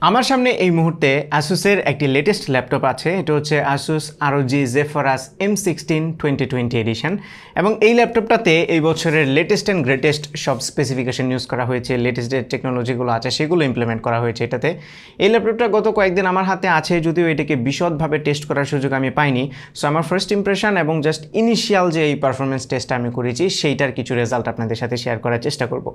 আমার সামনে এই মুহূর্তে ASUSের একটি লেটেস্ট ল্যাপটপ আছে। এটা হচ্ছে ASUS ROG Zephyrus M16 2020 addition এবং এই ল্যাপটপটাতে এই বছরের লেটেস্ট অ্যান্ড গ্রেটেস্ট সব স্পেসিফিকেশন ইউজ করা হয়েছে, লেটেস্ট যে টেকনোলজিগুলো আছে সেগুলো ইমপ্লিমেন্ট করা হয়েছে এটাতে। এই ল্যাপটপটা গত কয়েকদিন আমার হাতে আছে, যদিও এটাকে বিশদভাবে টেস্ট করার সুযোগ আমি পাইনি। সো আমার ফার্স্ট ইমপ্রেশন এবং জাস্ট ইনিশিয়াল যে এই পারফরমেন্স টেস্টটা আমি করেছি সেইটার কিছু রেজাল্ট আপনাদের সাথে শেয়ার করার চেষ্টা করব।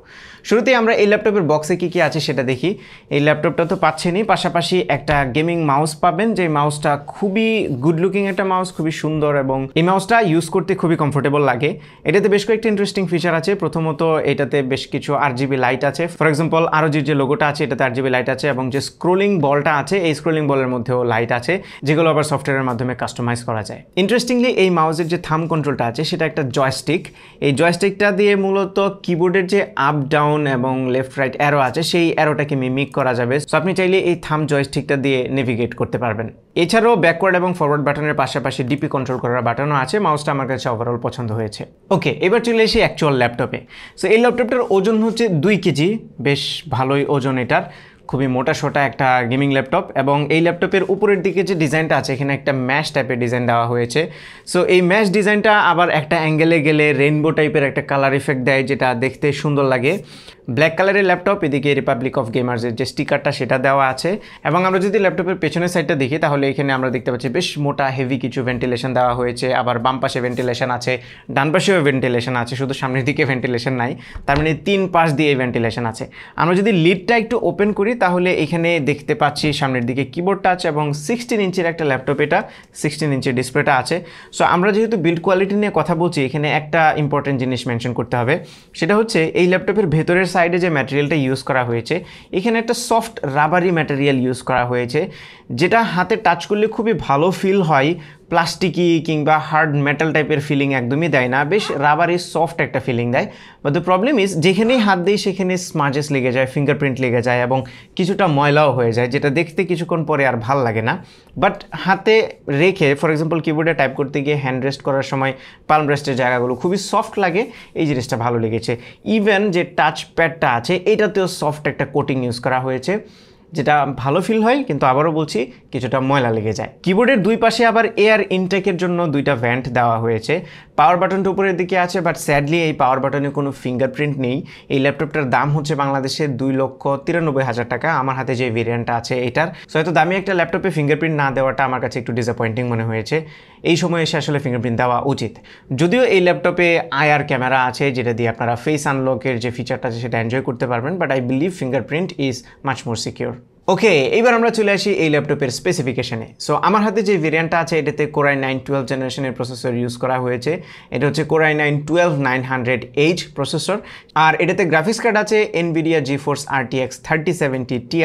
শুরুতেই আমরা এই ল্যাপটপের বক্সে কী কী আছে সেটা দেখি। এই ল্যাপটপটা তো পাচ্ছেনই, পাশাপাশি একটা গেমিং মাউস পাবেন, যে মাউসটা খুবই গুড লুকিং একটা মাউস, খুবই সুন্দর এবং এই মাউসটা ইউজ করতে খুবই কমফোর্টেবল লাগে। এটাতে বেশ কয়েকটা ইন্টারেস্টিং ফিচার আছে। প্রথমত এটাতে বেশ কিছু RGB লাইট আছে। ফর এক্সাম্পল ROG যে লোগোটা আছে এটাতে RGB লাইট আছে এবং যে স্ক্রোলিং বলটা আছে এই স্ক্রোলিং বলের মধ্যেও লাইট আছে, যেগুলো আবার সফটওয়্যারের মাধ্যমে কাস্টমাইজ করা যায়। ইন্টারেস্টিংলি এই মাউসের যে থাম্ব কন্ট্রোলটা আছে সেটা একটা জয়স্টিক। এই জয়স্টিকটা দিয়ে মূলত কিবোর্ডের যে আপ ডাউন এবং লেফট রাইট অ্যারো আছে সেই অ্যারোটাকে মিমিক করা যাবে। সো আপনি চাইলে এই থাম্ব জয়স্টিকটা দিয়ে নেভিগেট করতে পারবেন। এছাড়াও ব্যাকওয়ার্ড এবং ফরওয়ার্ড বাটনের পাশাপাশি ডিপি কন্ট্রোল করার বাটনও আছে। মাউসটা আমার কাছে ওভারঅল পছন্দ হয়েছে। ওকে, এবার চলে এসে অ্যাকচুয়াল ল্যাপটপে। সো এই ল্যাপটপটার ওজন হচ্ছে 2 কেজি, বেশ ভালোই ওজন এটার, খুবই মোটা সোটা একটা গেমিং ল্যাপটপ। এবং এই ল্যাপটপের উপরের দিকে যে ডিজাইনটা আছে এখানে একটা ম্যাশ টাইপের ডিজাইন দেওয়া হয়েছে। সো এই ম্যাশ ডিজাইনটা আবার একটা অ্যাঙ্গেলে গেলে রেইনবো টাইপের একটা কালার ইফেক্ট দেয়, যেটা দেখতে সুন্দর লাগে। ব্ল্যাক কালারের ল্যাপটপ, এদিকে রিপাবলিক অফ গেমার্সের যে স্টিকারটা সেটা দেওয়া আছে। এবং আমরা যদি ল্যাপটপের পেছনের সাইডটা দেখি তাহলে এখানে আমরা দেখতে পাচ্ছি বেশ মোটা হেভি কিছু ভেন্টিলেশন দেওয়া হয়েছে। আবার বাম পাশে ভেন্টিলেশন আছে, ডান পাশেও ভেন্টিলেশন আছে, শুধু সামনের দিকে ভেন্টিলেশন নাই। তার মানে 3 পাশ দিয়ে ভেন্টিলেশন আছে। আমরা যদি লিডটা একটু ওপেন করি তাহলে এখানে দেখতে পাচ্ছি সামনের দিকে কিবোর্ডটা আছে এবং 16 ইঞ্চির একটা ল্যাপটপ, এটা 16 ইঞ্চির ডিসপ্লেটা আছে। সো আমরা যেহেতু বিল্ড কোয়ালিটি নিয়ে কথা বলছি, এখানে একটা ইম্পর্টেন্ট জিনিস মেনশন করতে হবে, সেটা হচ্ছে এই ল্যাপটপের ভেতরের সাইডে যে ম্যাটেরিয়ালটা ইউজ করা হয়েছে এখানে একটা সফট রাবারি ম্যাটেরিয়াল ইউজ করা হয়েছে, যেটা হাতে টাচ করলে খুবই ভালো ফিল হয়। প্লাস্টিকি কিংবা হার্ড মেটাল টাইপের ফিলিং একদমই দেয় না, বেশ রাবারি সফট একটা ফিলিং দেয়। বাট দ্য প্রবলেম ইজ যেখানেই হাত দিই সেখানে স্মাজেস লেগে যায়, ফিঙ্গারপ্রিন্ট লেগে যায় এবং কিছুটা ময়লাও হয়ে যায়, যেটা দেখতে কিছুক্ষণ পরে আর ভাল লাগে না। বাট হাতে রেখে ফর এক্সাম্পল কিবোর্ডে টাইপ করতে গিয়ে হ্যান্ড রেস্ট করার সময় পালম রেস্টের জায়গাগুলো খুবই সফট লাগে, এই জিনিসটা ভালো লেগেছে। ইভেন যে টাচ প্যাডটা আছে এটাতেও সফট একটা কোটিং ইউজ করা হয়েছে, যেটা ভালো ফিল হয়, কিন্তু আবারও বলছি কিছুটা ময়লা লেগে যায়। কিবোর্ডের দুই পাশে আবার এয়ার ইনটেকের জন্য 2টা ভ্যান্ট দেওয়া হয়েছে। পাওয়ার বাটনটা উপরের দিকে আছে, বাট স্যাডলি এই পাওয়ার বাটনে কোনো ফিঙ্গারপ্রিন্ট নেই। এই ল্যাপটপটার দাম হচ্ছে বাংলাদেশে 2,93,000 টাকা, আমার হাতে যে ভেরিয়েন্টটা আছে এটার। সো এত দামি একটা ল্যাপটপে ফিঙ্গারপ্রিন্ট না দেওয়াটা আমার কাছে একটু ডিসঅ্যাপয়েন্টিং মনে হয়েছে। এই সময় এসে আসলে ফিঙ্গারপ্রিন্ট দেওয়া উচিত। যদিও এই ল্যাপটপে IR ক্যামেরা আছে, যেটা দিয়ে আপনারা ফেস আনলকের যে ফিচারটা আছে সেটা এনজয় করতে পারবেন, but I believe fingerprint is much more secure. Okay, এইবার আমরা চলে আসি এই ল্যাপটপের স্পেসিফিকেশনে। সো আমার হাতে যে ভেরিয়েন্টটা আছে এটাতে Core i9 12 জেনারেশনের প্রসেসর ইউজ করা হয়েছে। এটা হচ্ছে Core i9 12900H প্রসেসর। আর এটাতে গ্রাফিক্স কার্ড আছে NVIDIA GeForce RTX 3070 Ti।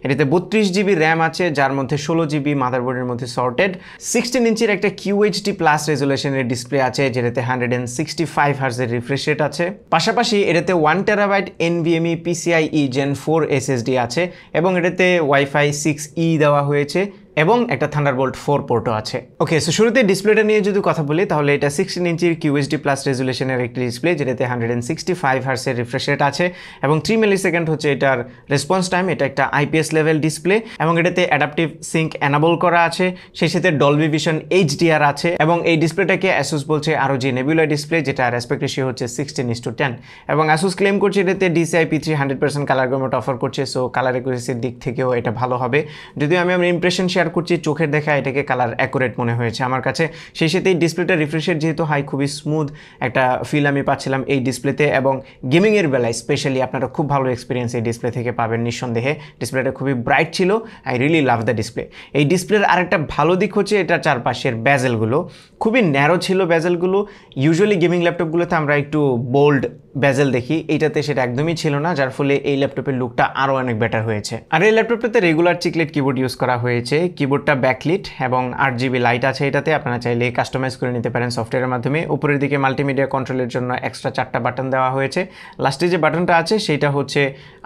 এটাতে 32GB র্যাম আছে, যার মধ্যে 16GB মাদারবোর্ডের মধ্যে সর্টেড। 16 ইঞ্চির একটা QHD+ রেজুলেশনের ডিসপ্লে আছে, যেটাতে 165 হার্জের রিফ্রেশ রেট আছে। পাশাপাশি এটাতে 1TB NVMe PCIe Gen 4 SSD আছে এবং এটাতে ওয়াইফাই 6E দেওয়া হয়েছে এবং একটা থান্ডারবোল্ট 4 পোর্টও আছে। ওকে, সো শুরুতে ডিসপ্লেটা নিয়ে যদি কথা বলি তাহলে এটা 16 ইঞ্চির QHD+ রেজুলেশনের একটি ডিসপ্লে, যেটাতে 165 হার্জের রিফ্রেশ রেট আছে এবং 3 মিলিসেকেন্ড হচ্ছে এটার রেসপন্স টাইম। এটা একটা IPS লেভেল ডিসপ্লে এবং এটাতে অ্যাডাপটিভ সিঙ্ক এনাবল করা আছে, সেই সাথে ডলবি ভিশন HDR আছে এবং এই ডিসপ্লেটাকে ASUS বলছে ROG নেবুলা ডিসপ্লে, যেটা অ্যাসপেক্ট রেশিও হচ্ছে 16:10 এবং ASUS ক্লেম করছে এটাতে DCI P3 100% কালার গ্যামুট অফার করছে। সো কালার অ্যাকুরেসির দিক থেকেও এটা ভালো হবে। যদিও আমি আমার ইমপ্রেশন শেয়ার করছি, চোখের দেখা এটাকে কালার অ্যাকুরেট মনে হয়েছে আমার কাছে। সেই সাথে এই ডিসপ্লেটা রিফ্রেশের যেহেতু হাই, খুবই স্মুথ একটা ফিল আমি পাচ্ছিলাম এই ডিসপ্লেতে এবং গেমিংয়ের বেলায় স্পেশালি আপনারা খুব ভালো এক্সপিরিয়েন্স এই ডিসপ্লে থেকে পাবেন নিঃসন্দেহে। ডিসপ্লেটা খুবই ব্রাইট ছিল, I really love the display. এই ডিসপ্লের আরেকটা ভালো দিক হচ্ছে এটা চারপাশের ব্যাজেলগুলো খুবই ন্যারো ছিল। ব্যাজেলগুলো ইউজুয়ালি গেমিং ল্যাপটপগুলোতে আমরা একটু বোল্ড বেজেল দেখি, এইটাতে সেটা একদমই ছিল না, যার ফলে এই ল্যাপটপের লুকটা আরও অনেক বেটার হয়েছে। আর এই ল্যাপটপটাতে রেগুলার চিকলেট কিবোর্ড ইউজ করা হয়েছে। কিবোর্ডটা ব্যাকলিট এবং 8GB লাইট আছে এটাতে, আপনারা চাইলে কাস্টমাইজ করে নিতে পারেন সফটওয়্যারের মাধ্যমে। উপরের দিকে মাল্টিমিডিয়া কন্ট্রোলের জন্য এক্সট্রা 4টা বাটন দেওয়া হয়েছে। লাস্টে যে বাটনটা আছে সেটা হচ্ছে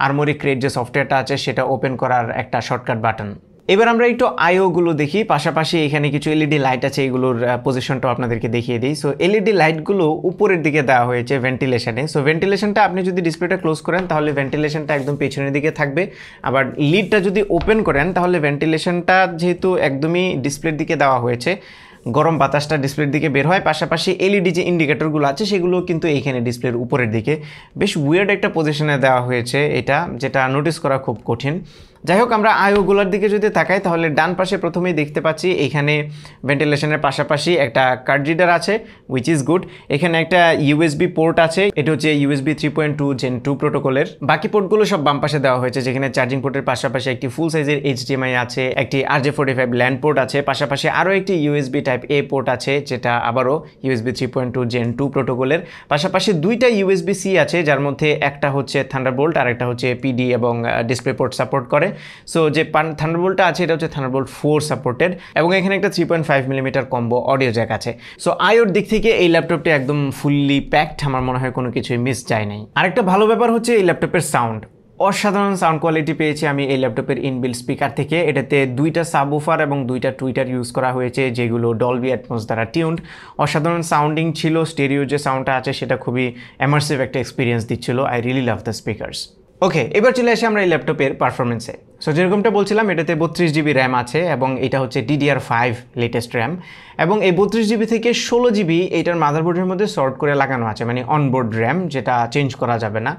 আর্মোরি ক্রিয়েট যে সফটওয়্যারটা আছে সেটা ওপেন করার একটা শর্টকাট বাটন। এবার আমরা একটু আইওগুলো দেখি, পাশাপাশি এখানে কিছু এলইডি লাইট আছে, এগুলোর পজিশনটাও আপনাদেরকে দেখিয়ে দিই। সো এলইডি লাইটগুলো উপরের দিকে দেওয়া হয়েছে ভেন্টিলেশনে। সো ভেন্টিলেশনটা আপনি যদি ডিসপ্লেটা ক্লোজ করেন তাহলে ভেন্টিলেশনটা একদম পেছনের দিকে থাকবে, আবার লিডটা যদি ওপেন করেন তাহলে ভেন্টিলেশনটা যেহেতু একদমই ডিসপ্লের দিকে দেওয়া হয়েছে, গরম বাতাসটা ডিসপ্লের দিকে বের হয়। পাশাপাশি এলইডি যে ইন্ডিকেটরগুলো আছে সেগুলো কিন্তু এইখানে ডিসপ্লের উপরের দিকে বেশ উইয়ার্ড একটা পজিশনে দেওয়া হয়েছে, এটা যেটা নোটিস করা খুব কঠিন। যাই হোক, আমরা আইওগুলোর দিকে যদি তাকাই তাহলে ডান পাশে প্রথমেই দেখতে পাচ্ছি এখানে ভেন্টিলেশনের পাশাপাশি একটা কার্ড রিডার আছে, উইচ ইজ গুড। এখানে একটা ইউএসবি পোর্ট আছে, এটা হচ্ছে ইউএসবি 3.2 Gen 2 প্রোটোকলের। বাকি পোর্টগুলো সব বাম পাশে দেওয়া হয়েছে, যেখানে চার্জিং পোর্টের পাশাপাশি একটি ফুল সাইজের HDMI আছে, একটি RJ45 ল্যান্ড পোর্ট আছে, পাশাপাশি আরও একটি ইউএসবি টাইপ A পোর্ট আছে, যেটা আবারও ইউএসবি 3.2 Gen 2 প্রোটোকলের। পাশাপাশি দুইটা ইউএসবি C আছে, যার মধ্যে একটা হচ্ছে থান্ডারবোল্ট আর একটা হচ্ছে PD এবং ডিসপ্লে পোর্ট সাপোর্ট করে। সো যে থান্ডারবোল্টটা আছে এটা হচ্ছে থান্ডারবোল্ট 4 সাপোর্টেড, এবং এখানে একটা 3.5 মিলিমিটার কম্বো অডিও জ্যাক আছে। সো আইওর দিক থেকে এই ল্যাপটপটি একদম ফুললি প্যাকড, আমার মনে হয় কোনো কিছুই মিস যায় নাই। আরেকটা ভালো ব্যাপার হচ্ছে এই ল্যাপটপের সাউন্ড, অসাধারণ সাউন্ড কোয়ালিটি পেয়েছি আমি এই ল্যাপটপের ইনবিল্ট স্পিকার থেকে। এটাতে দুইটা সাবউফার এবং দুইটা টুইটার ইউজ করা হয়েছে, যেগুলো ডলবি অ্যাটমস দ্বারা টিউনড। অসাধারণ সাউন্ডিং ছিল, স্টেরিও যে সাউন্ডটা আছে সেটা খুবই ইমার্সিভ একটা এক্সপিরিয়েন্স দিচ্ছিল। I really love the speakers. Okay, এবার চলে আসি আমরা এই ল্যাপটপের পারফরমেন্সে। সো যেরকমটা বলছিলাম, এটাতে 32 জিবি র্যাম আছে এবং এটা হচ্ছে DDR5 লেটেস্ট র্যাম, এবং এই 32 জিবি থেকে 16 জিবি এইটার মাদারবোর্ডের মধ্যে শর্ট করে লাগানো আছে, মানে অনবোর্ড র্যাম, যেটা চেঞ্জ করা যাবে না।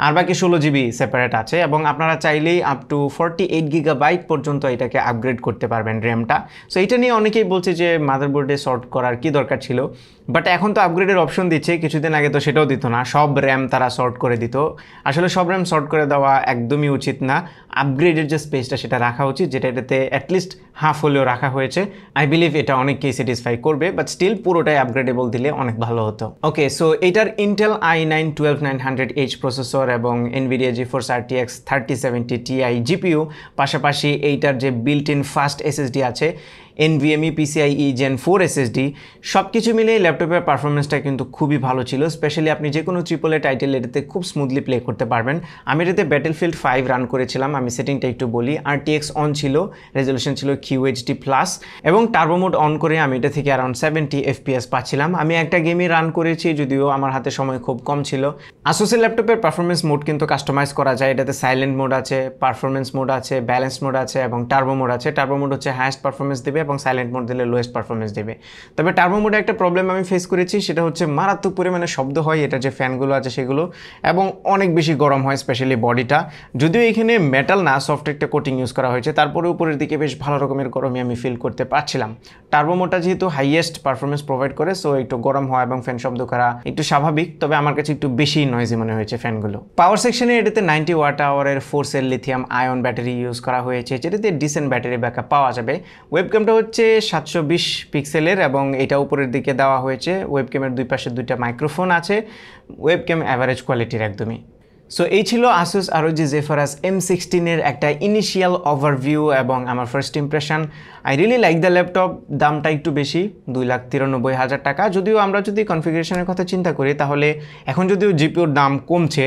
আর বাকি 16 জিবি সেপারেট আছে, এবং আপনারা চাইলেই আপ টু 48 গিগাবাইট পর্যন্ত এটাকে আপগ্রেড করতে পারবেন র্যামটা। সো এটা নিয়ে অনেকেই বলছে যে মাদারবোর্ডে শর্ট করার কি দরকার ছিল, বাট এখন তো আপগ্রেডের অপশন দিচ্ছে, কিছুদিন আগে তো সেটাও দিত না, সব র্যাম তারা শর্ট করে দিত। আসলে সব র্যাম শর্ট করে দেওয়া একদমই উচিত না, আপগ্রেডের যে স্পেসটা সেটা রাখা উচিত, যেটা এটাতে অ্যাটলিস্ট হাফ হলেও রাখা হয়েছে। আই বিলিভ এটা অনেককেই স্যাটিসফাই করবে, বাট স্টিল পুরোটাই আপগ্রেডেবল দিলে অনেক ভালো হতো। ওকে, সো এটার ইন্টেল i9 12900H প্রসেসর এবং NVIDIA GeForce RTX 3070 Ti GPU, পাশাপাশি এইটার যে বিল্ট ইন ফাস্ট SSD আছে, NVMe PCIe Gen 4 SSD, সব কিছু মিলে ল্যাপটপের পারফরমেন্সটা কিন্তু খুবই ভালো ছিল। স্পেশালি আপনি যে কোনো AAA টাইটেল এটাতে খুব স্মুথলি প্লে করতে পারবেন। আমি এটাতে Battlefield 5 রান করেছিলাম, আমি সেটিংটা একটু বলি। RTX অন ছিল, রেজলিউশন ছিল QHD+, এবং টার্বো মোড অন করে আমি এটা থেকে অ্যারাউন্ড 70 FPS পাচ্ছিলাম। আমি একটা গেমই রান করেছি, যদিও আমার হাতে সময় খুব কম ছিল। ASUS ল্যাপটপের পারফরমেন্স মোড কিন্তু কাস্টমাইজ করা যায়, এটাতে সাইলেন্ট মোড আছে, পারফরমেন্স মোড আছে, ব্যালেন্স মোড আছে এবং টার্বো মোড আছে। টার্বো মোড হচ্ছে হাইয়েস্ট পারফরমেন্স দেবে এবং সাইলেন্ট মোড দিলে লোয়েস্ট পারফরমেন্স দেবে। তবে টার্বো মোডে একটা প্রবলেম আমি ফেস করেছি, সেটা হচ্ছে মারাত্মক পরিমাণে শব্দ হয়, এটা যে ফ্যানগুলো আছে সেগুলো, এবং অনেক বেশি গরম হয়, স্পেশালি বডিটা। যদিও এখানে মেটাল না, সফট একটা কোটিং ইউজ করা হয়েছে, তারপরে উপরের দিকে বেশ ভালো রকমের গরমই আমি ফিল করতে পারছিলাম। টার্বো মোডটা যেহেতু হাইয়েস্ট পারফরমেন্স প্রোভাইড করে, সো একটু গরম হয় এবং ফ্যান শব্দ করা একটু স্বাভাবিক, তবে আমার কাছে একটু বেশি নয়েজি মনে হয়েছে ফ্যানগুলো। পাওয়ার সেকশনে এটাতে 90 ওয়াট আওয়ারের 4 cell lithium ion battery use করা হয়েছে, যেটাতে ডিসেন্ট ব্যাটারি ব্যাকআপ পাওয়া যাবে। ওয়েবক্যামটা হচ্ছে 720 পিক্সেলের এবং এটা উপরের দিকে দেওয়া হয়েছে। ওয়েবক্যামের দুই পাশে দুইটা মাইক্রোফোন আছে, ওয়েবক্যাম অ্যাভারেজ কোয়ালিটির একদমই। সো এই ছিল ASUS ROG Zephyrus M16 এর একটা ইনিশিয়াল ওভারভিউ এবং আমার first impression. I really like the laptop. দামটা একটু বেশি, 2,93,000 টাকা। যদিও আমরা যদি কনফিগারেশনের কথা চিন্তা করি তাহলে এখন যদিও জিপিওর দাম কমছে,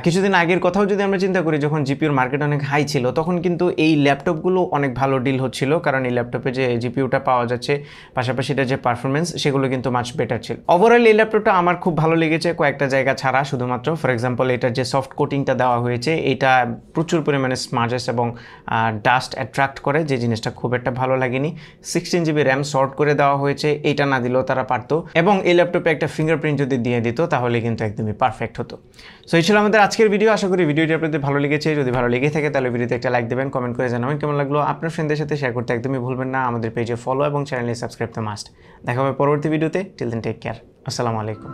কিছুদিন আগের কথাও যদি আমরা চিন্তা করি, যখন জিপিউর মার্কেট অনেক হাই ছিল, তখন কিন্তু এই ল্যাপটপগুলো অনেক ভালো ডিল হচ্ছিল, কারণ এই ল্যাপটপে যে জিপিউটা পাওয়া যাচ্ছে, পাশাপাশি এটা যে পারফরমেন্স, সেগুলো কিন্তু মাচ বেটার ছিল। ওভারঅল এই ল্যাপটপটা আমার খুব ভালো লেগেছে, কয়েকটা জায়গা ছাড়া শুধুমাত্র। ফর এক্সাম্পল, এটার যে সফট কোটিংটা দেওয়া হয়েছে, এটা প্রচুর পরিমাণে স্মাজেস এবং ডাস্ট অ্যাট্রাক্ট করে, যে জিনিসটা খুব একটা ভালো লাগেনি। 16 জিবি র্যাম শর্ট করে দেওয়া হয়েছে, এটা না দিলেও তারা পারতো, এবং এই ল্যাপটপে একটা ফিঙ্গারপ্রিন্ট যদি দিয়ে দিত তাহলে কিন্তু একদমই পারফেক্ট হতো। সো এই ছিল আমাদের আজকের ভিডিও। আশা করি ভিডিওটি আপনাদের ভালো লেগেছে। যদি ভালো লেগে থাকে তাহলে ভিডিওতে একটা লাইক দেবেন, কমেন্ট করে জানাবেন কেমন লাগলো। আপনার ফ্রেন্ডদের সাথে শেয়ার করতে একদমই ভুলবেন না। আমাদের পেজে ফলো এবং চ্যানেলে সাবস্ক্রাইব তো মাস্ট। দেখা হবে পরবর্তী ভিডিওতে। Till then take care. আসসালামু আলাইকুম।